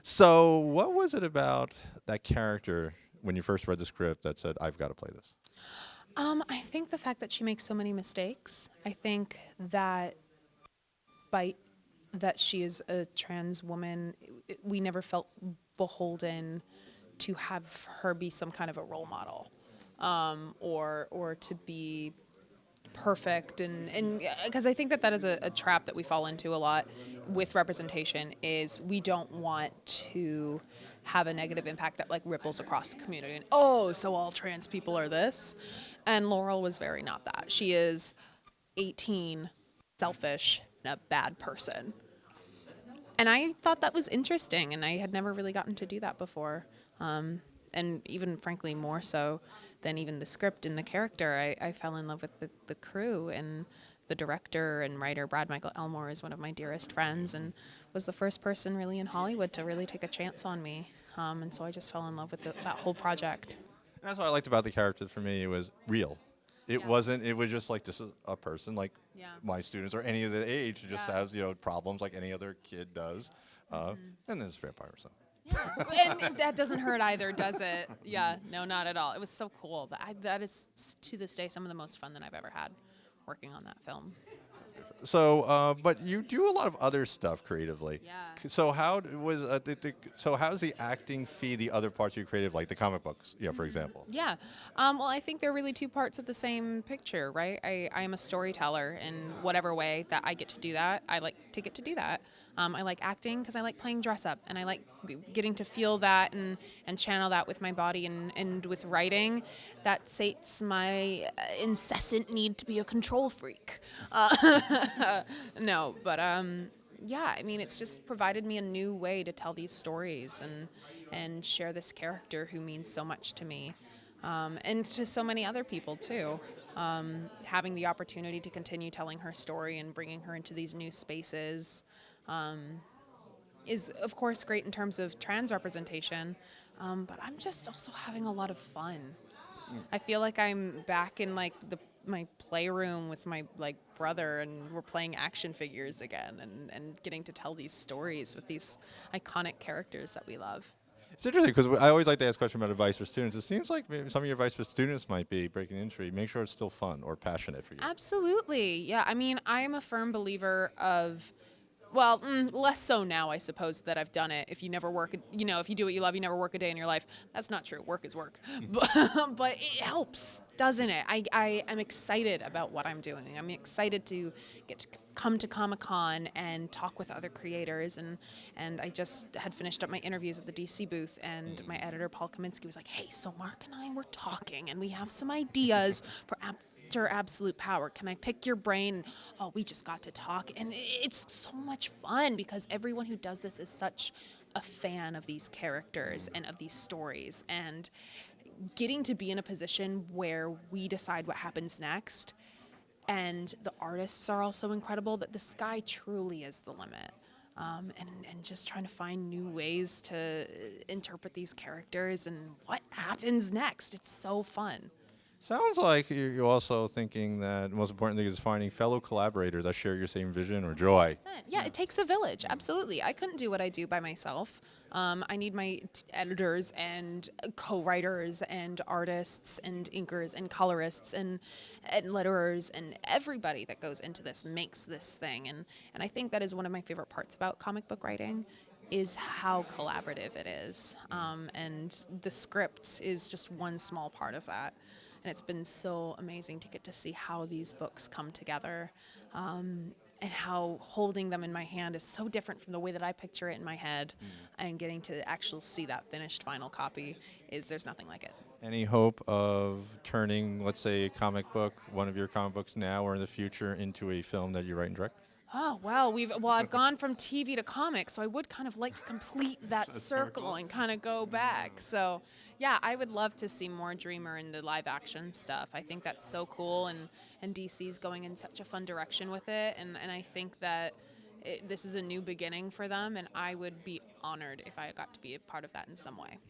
So, what was it about that character when you first read the script that said, "I've got to play this"? I think the fact that she makes so many mistakes. I think that by that she is a trans woman, we never felt beholden to have her be some kind of a role model, or to be perfect, and because I think that is a trap that we fall into a lot with representation, is we don't want to have a negative impact that like ripples across the community, and oh, so all trans people are this. And Laurel was very not that. She is 18, selfish, and a bad person. And I thought that was interesting, and I had never really gotten to do that before. And even frankly, more so than even the script and the character, I fell in love with the crew, and the director and writer, Brad Michael Elmore, is one of my dearest friends and was the first person really in Hollywood to really take a chance on me. And so I just fell in love with that whole project. And that's what I liked about the character. For me, it was real. It Yeah. wasn't. It was just like, this is a person like Yeah. my students or any of the age who just Yeah. has problems like any other kid does. And then it's vampire. So And that doesn't hurt either, does it? Yeah, no, not at all. It was so cool. That is, to this day, some of the most fun that I've ever had working on that film. but you do a lot of other stuff creatively. Yeah. So how was so how's the acting feed the other parts of your creative, like the comic books, for example? Yeah. Well, I think they're really two parts of the same picture, right? I am a storyteller in whatever way that I get to do that. I like to get to do that. I like acting because I like playing dress up, and I like getting to feel that and channel that with my body, and with writing, that sates my incessant need to be a control freak. No, but yeah, I mean, it's just provided me a new way to tell these stories and share this character who means so much to me, and to so many other people too. Having the opportunity to continue telling her story and bringing her into these new spaces is, of course, great in terms of trans representation, but I'm just also having a lot of fun. I feel like I'm back in like my playroom with my like brother, and we're playing action figures again, and getting to tell these stories with these iconic characters that we love. It's interesting because I always like to ask a question about advice for students. It seems like maybe some of your advice for students might be breaking entry. Make sure it's still fun or passionate for you. Absolutely. Yeah. I mean, I am a firm believer of, well, less so now, I suppose, that I've done it. If you never work, if you do what you love, you never work a day in your life. That's not true. Work is work. But it helps, doesn't it? I am excited about what I'm doing. I'm excited to get to come to Comic-Con and talk with other creators. And I just had finished up my interviews at the DC booth, and my editor, Paul Kaminsky, was like, hey, so Mark and I were talking, and we have some ideas for absolute power. Can I pick your brain? Oh, we just got to talk, and it's so much fun because everyone who does this is such a fan of these characters and of these stories, and getting to be in a position where we decide what happens next, and the artists are also incredible, that the sky truly is the limit. And just trying to find new ways to interpret these characters and what happens next. It's so fun. Sounds like you're also thinking that the most important thing is finding fellow collaborators that share your same vision or joy. Yeah, it takes a village. Absolutely. I couldn't do what I do by myself. I need my editors and co-writers and artists and inkers and colorists and letterers, and everybody that goes into this makes this thing. And I think that is one of my favorite parts about comic book writing, is how collaborative it is. And the script is just one small part of that. And it's been so amazing to get to see how these books come together, and how holding them in my hand is so different from the way that I picture it in my head. And getting to actually see that finished final copy, there's nothing like it. Any hope of turning, let's say, one of your comic books now or in the future, into a film that you write and direct? Oh, well, I've gone from TV to comics, so I would kind of like to complete that circle and kind of go back. So, yeah, I would love to see more Dreamer in the live action stuff. I think that's so cool, and DC's going in such a fun direction with it, and I think that this is a new beginning for them, and I would be honored if I got to be a part of that in some way.